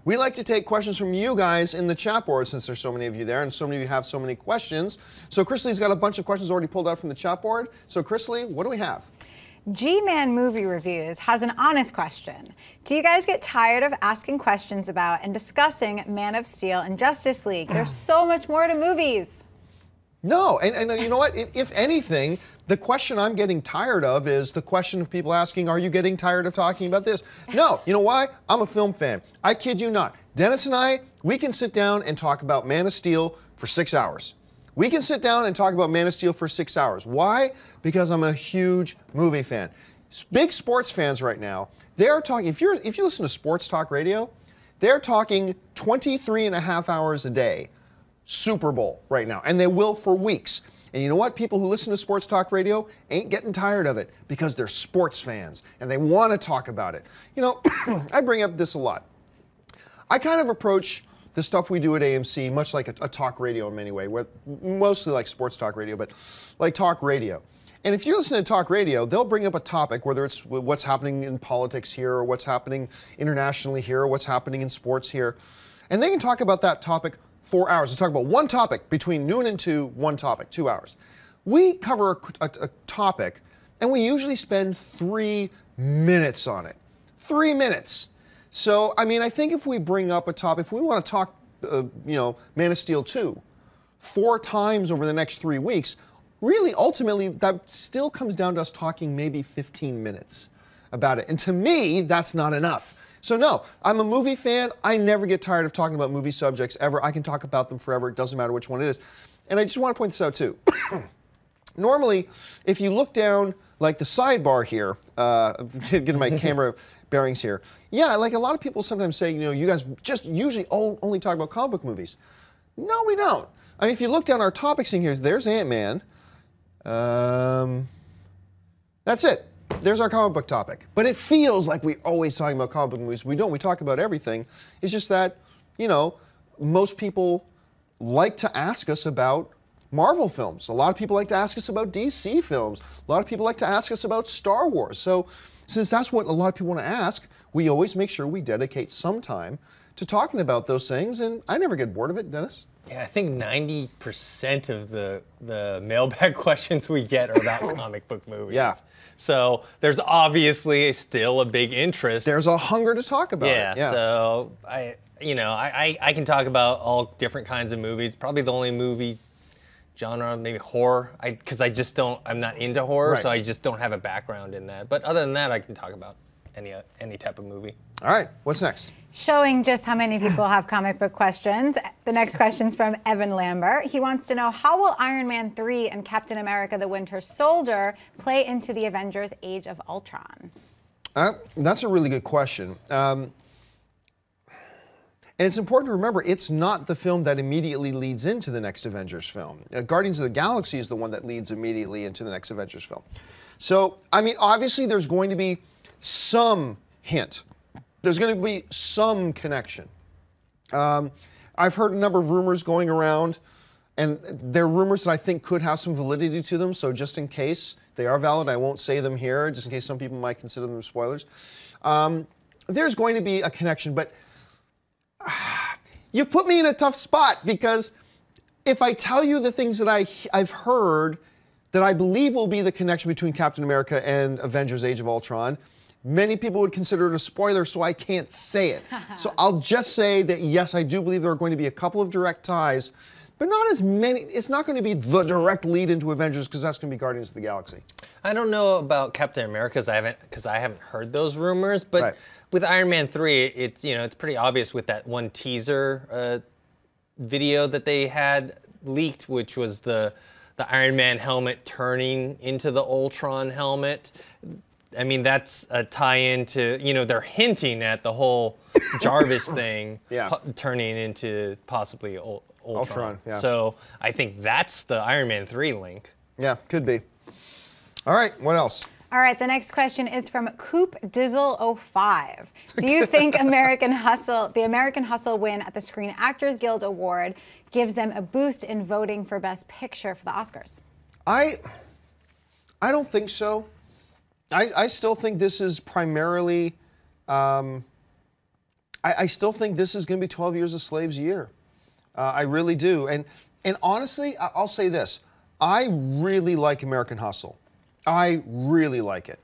We like to take questions from you guys in the chat board since there's so many of you there and so many of you have so many questions. So Chrisley's got a bunch of questions already pulled out from the chat board. So Chrisley, what do we have? G-Man Movie Reviews has an honest question. Do you guys get tired of asking questions about and discussing Man of Steel and Justice League? There's so much more to movies. No, and you know what? If anything, the question I'm getting tired of is the question of people asking, are you getting tired of talking about this? No, you know why? I'm a film fan. I kid you not. Dennis and I, we can sit down and talk about Man of Steel for 6 hours. We can sit down and talk about Man of Steel for 6 hours. Why? Because I'm a huge movie fan. Big sports fans right now, they're talking, if you listen to sports talk radio, they're talking 23.5 hours a day. Super Bowl right now, and they will for weeks. And you know what? People who listen to sports talk radio ain't getting tired of it because they're sports fans and they want to talk about it. You know, I bring up this a lot. I kind of approach the stuff we do at AMC much like a talk radio in many ways, mostly like sports talk radio, but like talk radio. And if you listen to talk radio, they'll bring up a topic, whether it's what's happening in politics here or what's happening internationally here or what's happening in sports here. And they can talk about that topic 4 hours. Let's talk about one topic between noon and 2, one topic, 2 hours. We cover a topic and we usually spend 3 minutes on it. 3 minutes. So, I mean, I think if we bring up a topic, if we want to talk, you know, Man of Steel 2 4 times over the next 3 weeks, really, ultimately, that still comes down to us talking maybe 15 minutes about it. And to me, that's not enough. So no, I'm a movie fan. I never get tired of talking about movie subjects ever. I can talk about them forever. It doesn't matter which one it is. And I just want to point this out too. Normally, if you look down like the sidebar here, getting my camera bearings here. Yeah, like a lot of people sometimes say, you know, you guys just usually only talk about comic book movies. No, we don't. I mean, if you look down our topics in here, there's Ant-Man. That's it. There's our comic book topic. But it feels like we're always talking about comic book movies. We don't. We talk about everything. It's just that, you know, most people like to ask us about Marvel films. A lot of people like to ask us about DC films. A lot of people like to ask us about Star Wars. So since that's what a lot of people want to ask, we always make sure we dedicate some time to talking about those things. And I never get bored of it, Dennis. Yeah, I think 90% of the mailbag questions we get are about comic book movies. Yeah. So there's obviously still a big interest. There's a hunger to talk about it. Yeah. So I can talk about all different kinds of movies. Probably the only movie genre, maybe horror, because I'm not into horror, right. So I just don't have a background in that. But other than that, I can talk about any type of movie. All right, what's next? Showing just how many people have comic book questions. The next question's from Evan Lambert. He wants to know, how will Iron Man 3 and Captain America the Winter Soldier play into the Avengers Age of Ultron? That's a really good question. And it's important to remember, it's not the film that immediately leads into the next Avengers film. Guardians of the Galaxy is the one that leads immediately into the next Avengers film. So, I mean, obviously there's going to be some hint. There's going to be some connection. I've heard a number of rumors going around, and they're rumors that I think could have some validity to them, so just in case they are valid, I won't say them here, just in case some people might consider them spoilers. There's going to be a connection, but you put me in a tough spot, because if I tell you the things that I've heard that I believe will be the connection between Captain America and Avengers Age of Ultron, many people would consider it a spoiler, so I can't say it. So I'll just say that, yes, I do believe there are going to be a couple of direct ties, but not as many. It's not going to be the direct lead into Avengers, because that's going to be Guardians of the Galaxy. I don't know about Captain America because I haven't heard those rumors, but right. With Iron Man 3, it's pretty obvious with that one teaser video that they had leaked, which was the Iron Man helmet turning into the Ultron helmet. I mean, that's a tie-in to, they're hinting at the whole Jarvis thing turning into possibly Ultron. Yeah. So I think that's the Iron Man 3 link. Yeah, could be. All right, what else? All right, the next question is from Coop Dizzle 05. Do you think the American Hustle win at the Screen Actors Guild Award gives them a boost in voting for Best Picture for the Oscars? I don't think so. I still think this is primarily. I still think this is going to be 12 Years a Slave's year. I really do. And honestly, I'll say this. I really like American Hustle. I really like it.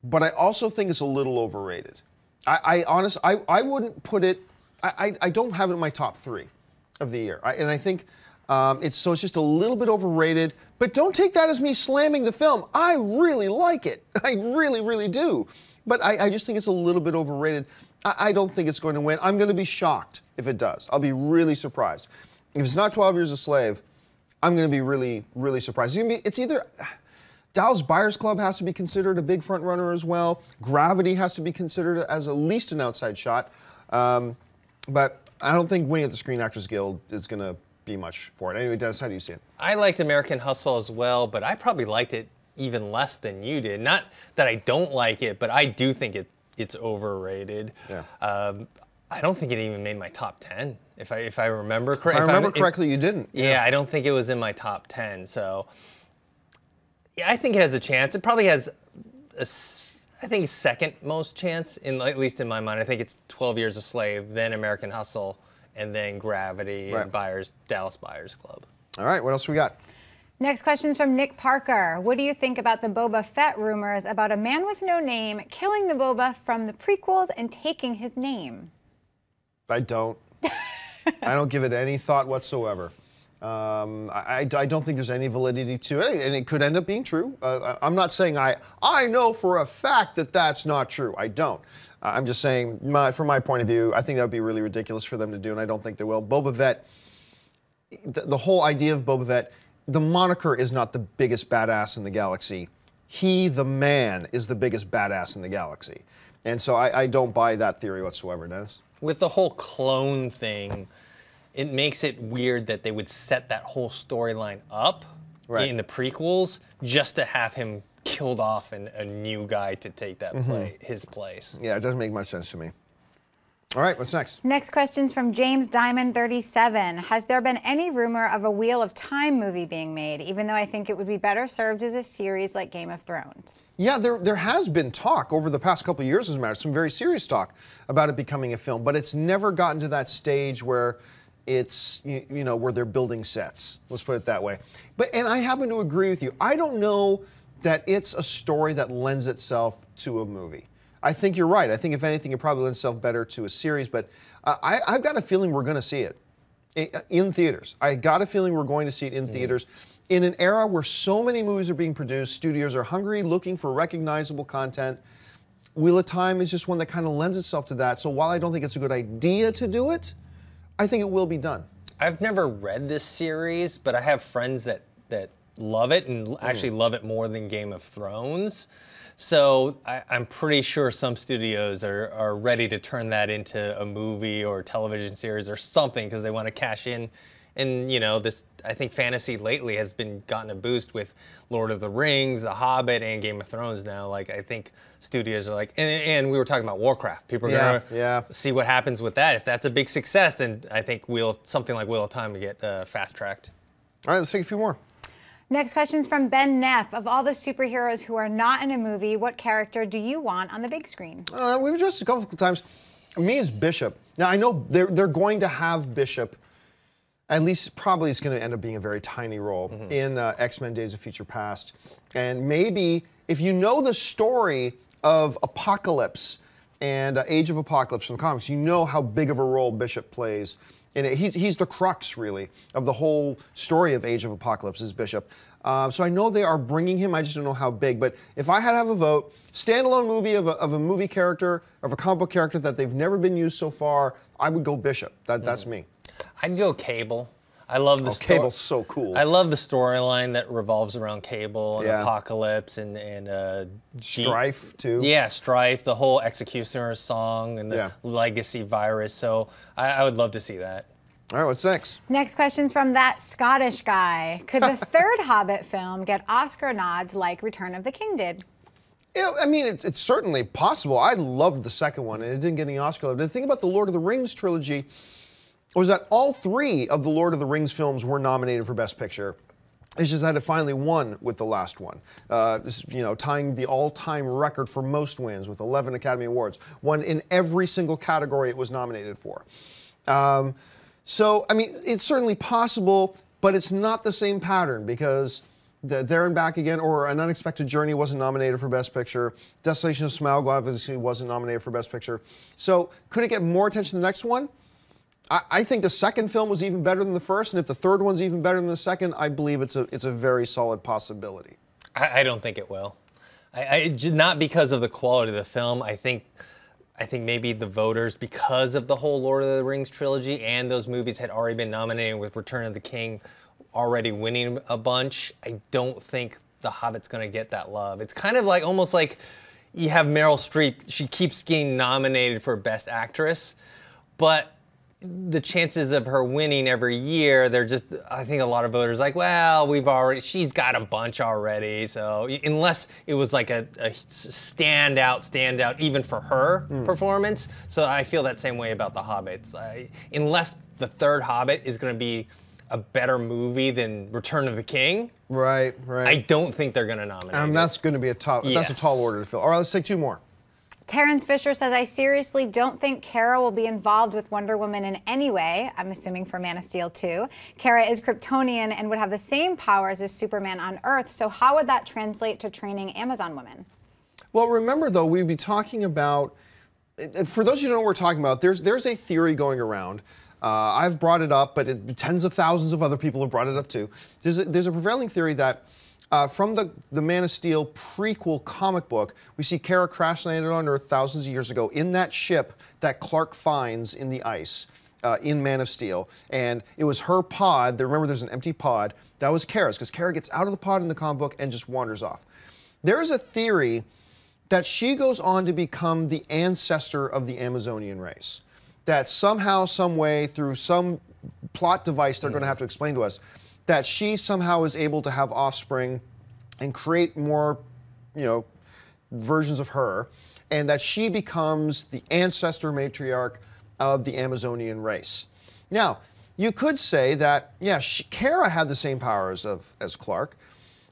But I also think it's a little overrated. I wouldn't put it, I don't have it in my top 3 of the year. And I think it's just a little bit overrated. But don't take that as me slamming the film. I really like it. I really, really do. But I just think it's a little bit overrated. I don't think it's going to win. I'm going to be shocked if it does. I'll be really surprised. If it's not 12 Years a Slave, I'm going to be really, really surprised. It's either Dallas Buyers Club has to be considered a big front runner as well. Gravity has to be considered as at least an outside shot. But I don't think winning at the Screen Actors Guild is going to be much for it. Anyway, Dennis, how do you see it? I liked American Hustle as well, but I probably liked it even less than you did. Not that I don't like it, but I do think it's overrated. Yeah. I don't think it even made my top 10, if I remember correctly. If I remember correctly, you didn't. Yeah, I don't think it was in my top 10. So, yeah, I think it has a chance. It probably has, I think, second most chance, at least in my mind. I think it's 12 Years a Slave, then American Hustle, and then Gravity and Dallas Buyers Club. All right, what else we got? Next question is from Nick Parker. What do you think about the Boba Fett rumors about a man with no name killing the Boba from the prequels and taking his name? I don't. I don't give it any thought whatsoever. I don't think there's any validity to it, and it could end up being true. I'm not saying I know for a fact that that's not true. I don't. I'm just saying, from my point of view, I think that would be really ridiculous for them to do, and I don't think they will. Boba Fett, the whole idea of Boba Fett, the moniker is not the biggest badass in the galaxy. He, the man, is the biggest badass in the galaxy. And so I don't buy that theory whatsoever, Dennis. With the whole clone thing, it makes it weird that they would set that whole storyline up in the prequels just to have him killed off and a new guy to take that his place. Yeah, it doesn't make much sense to me. All right, what's next? Next question's from James Diamond 37. Has there been any rumor of a Wheel of Time movie being made, even though I think it would be better served as a series like Game of Thrones? Yeah, there has been talk over the past couple of years, as a matter, some very serious talk about it becoming a film, but it's never gotten to that stage where it's, where they're building sets. Let's put it that way. And I happen to agree with you. I don't know that it's a story that lends itself to a movie. I think you're right. I think, if anything, it probably lends itself better to a series. But I've got a feeling we're going to see it in theaters. I got a feeling we're going to see it in theaters. In an era where so many movies are being produced, studios are hungry, looking for recognizable content. Wheel of Time is just one that kind of lends itself to that. So while I don't think it's a good idea to do it, I think it will be done. I've never read this series, but I have friends that love it and actually love it more than Game of Thrones. So I'm pretty sure some studios are ready to turn that into a movie or television series or something because they want to cash in. And, this, I think fantasy lately has gotten a boost with Lord of the Rings, The Hobbit, and Game of Thrones now. Like, I think studios are like, and we were talking about Warcraft. People are going to see what happens with that. If that's a big success, then I think something like Wheel of Time to get fast-tracked. All right, let's take a few more. Next question's from Ben Neff. Of all the superheroes who are not in a movie, what character do you want on the big screen? We've addressed a couple of times. Me as Bishop. Now, I know they're going to have Bishop, at least probably it's going to end up being a very tiny role in X-Men Days of Future Past. And maybe, if you know the story of Apocalypse and Age of Apocalypse from the comics, you know how big of a role Bishop plays. And he's the crux, really, of the whole story of Age of Apocalypse is Bishop. So I know they are bringing him. I just don't know how big. But if I had to have a vote, standalone movie of a movie character, of a comic book character that they've never been used so far, I would go Bishop. That's me. I'd go Cable. I love the Cable's so cool. I love the storyline that revolves around Cable and Apocalypse and Strife too. Yeah, Strife, the whole Executioner song and the Legacy virus. So I would love to see that. All right, what's next? Next question's from ThatScottishGuy. Could the third Hobbit film get Oscar nods like Return of the King did? Yeah, I mean, it's certainly possible. I loved the second one, and it didn't get any Oscar love. The thing about the Lord of the Rings trilogy was that all three of the Lord of the Rings films were nominated for Best Picture. It's just that it finally won with the last one. Tying the all-time record for most wins with 11 Academy Awards. Won in every single category it was nominated for. So, I mean, it's certainly possible, but it's not the same pattern because There and Back Again or An Unexpected Journey wasn't nominated for Best Picture. Destination Smaug obviously wasn't nominated for Best Picture. So, could it get more attention than the next one? I think the second film was even better than the first, and if the third one's even better than the second, I believe it's a very solid possibility. I don't think it will. Not because of the quality of the film. I think maybe the voters, because of the whole Lord of the Rings trilogy and those movies had already been nominated with Return of the King already winning a bunch, I don't think The Hobbit's going to get that love. It's kind of like almost like you have Meryl Streep. She keeps getting nominated for Best Actress, but the chances of her winning every year, they're just, I think a lot of voters are like, well, she's got a bunch already. So unless it was like a standout, even for her performance. So I feel that same way about The Hobbit. Unless the third Hobbit is going to be a better movie than Return of the King. Right. I don't think they're going to nominate it. That's going to be that's a tall order to fill. All right, let's take two more. Terrence Fisher says, I seriously don't think Kara will be involved with Wonder Woman in any way. I'm assuming for Man of Steel 2. Kara is Kryptonian and would have the same powers as Superman on Earth. So how would that translate to training Amazon women? Well, remember, though, we'd be talking about, for those of you who don't know what we're talking about, there's a theory going around. I've brought it up, but tens of thousands of other people have brought it up too. There's a prevailing theory that from the Man of Steel prequel comic book, we see Kara crash landed on Earth thousands of years ago in that ship that Clark finds in the ice in Man of Steel. And it was her pod. Remember, there's an empty pod. That was Kara's, because Kara gets out of the pod in the comic book and just wanders off. There is a theory that she goes on to become the ancestor of the Amazonian race. That somehow, some way, through some plot device they're going to have to explain to us, that she somehow is able to have offspring and create more, versions of her, and that she becomes the ancestor matriarch of the Amazonian race. Now, you could say that, Kara had the same powers as Clark,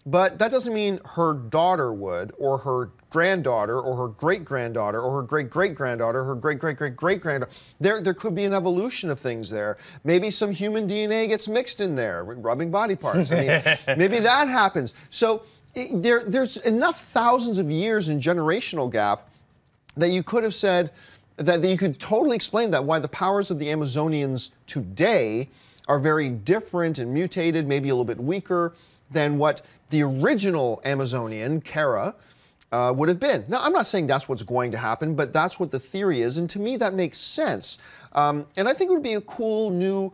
but that doesn't mean her daughter would, or her granddaughter, or her great-granddaughter, or her great-great-granddaughter, her great-great-great-great-granddaughter. There could be an evolution of things there. Maybe some human DNA gets mixed in there, rubbing body parts. I mean, maybe that happens. So there's enough thousands of years in generational gap that you could have said, that you could totally explain that, why the powers of the Amazonians today are very different and mutated, maybe a little bit weaker than what the original Amazonian, Kara, would have been. Now, I'm not saying that's what's going to happen, but that's what the theory is, and to me that makes sense. And I think it would be a cool new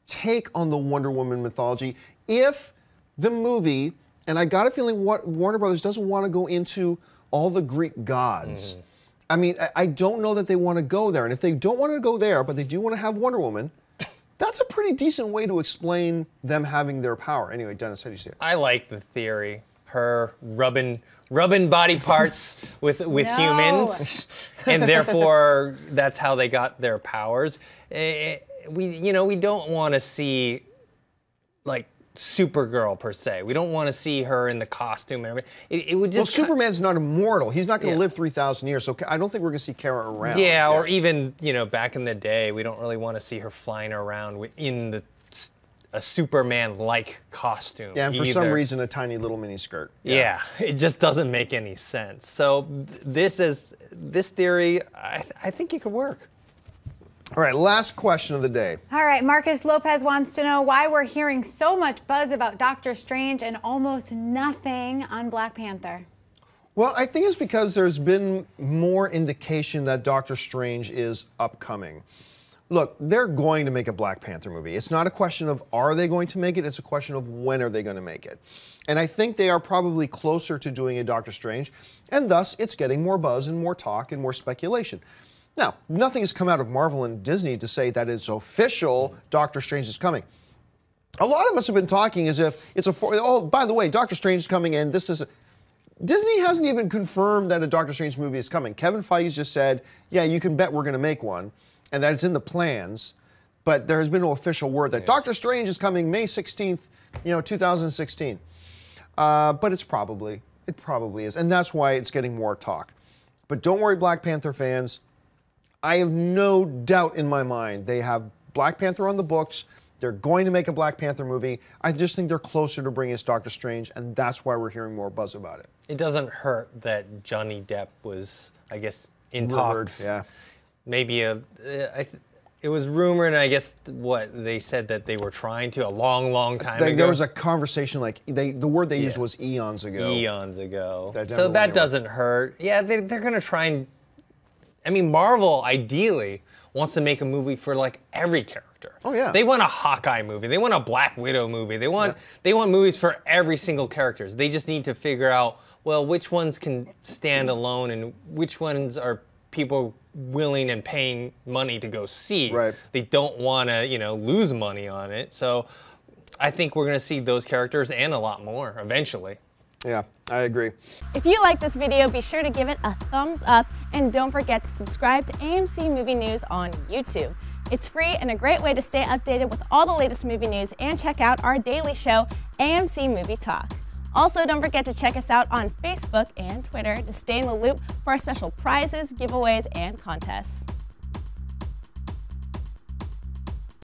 take on the Wonder Woman mythology if the movie, and I got a feeling Warner Brothers doesn't want to go into all the Greek gods. I mean, I don't know that they want to go there, and if they don't want to go there, but they do want to have Wonder Woman, that's a pretty decent way to explain them having their power. Anyway, Dennis, how do you see it? I like the theory. Her rubbing body parts with humans, and therefore that's how they got their powers. We don't want to see like Supergirl per se. We don't want to see her in the costume and everything. It would just. Well, Superman's not immortal. He's not going to live 3,000 years, so I don't think we're going to see Kara around. Yeah, or even back in the day, we don't really want to see her flying around within a Superman-like costume. Yeah, and for some reason, a tiny little mini skirt. Yeah, it just doesn't make any sense. So this theory, I think it could work. All right, last question of the day. All right, Marcus Lopez wants to know why we're hearing so much buzz about Doctor Strange and almost nothing on Black Panther. Well, I think it's because there's been more indication that Doctor Strange is upcoming. Look, they're going to make a Black Panther movie. It's not a question of are they going to make it, it's a question of when are they going to make it. And I think they are probably closer to doing a Doctor Strange, and thus it's getting more buzz and more talk and more speculation. Now, nothing has come out of Marvel and Disney to say that it's official Doctor Strange is coming. A lot of us have been talking as if it's oh, by the way, Doctor Strange is coming and this is... Disney hasn't even confirmed that a Doctor Strange movie is coming. Kevin Feige just said, yeah, you can bet we're going to make one, and that it's in the plans. but there has been no official word that Doctor Strange is coming May 16th, 2016. But it probably is, and that's why it's getting more talk. But don't worry, Black Panther fans. I have no doubt in my mind they have Black Panther on the books. They're going to make a Black Panther movie. I just think they're closer to bringing us Doctor Strange, and that's why we're hearing more buzz about it. It doesn't hurt that Johnny Depp was, I guess, in Rumored, talks. yeah. Maybe it was rumored, and I guess they said that they were trying to a long time ago. There was a conversation the word they used was eons ago. Eons ago. So that doesn't hurt. Yeah, they're going to try and. I mean, Marvel ideally wants to make a movie for like every character. Oh yeah. They want a Hawkeye movie. They want a Black Widow movie. They want movies for every single character. They just need to figure out, well, which ones can stand alone and which ones are people willing and paying money to go see. Right. They don't want to, lose money on it. So I think we're going to see those characters and a lot more eventually. Yeah, I agree. If you like this video, be sure to give it a thumbs up and don't forget to subscribe to AMC Movie News on YouTube. It's free and a great way to stay updated with all the latest movie news and check out our daily show, AMC Movie Talk. Also, don't forget to check us out on Facebook and Twitter to stay in the loop for our special prizes, giveaways, and contests.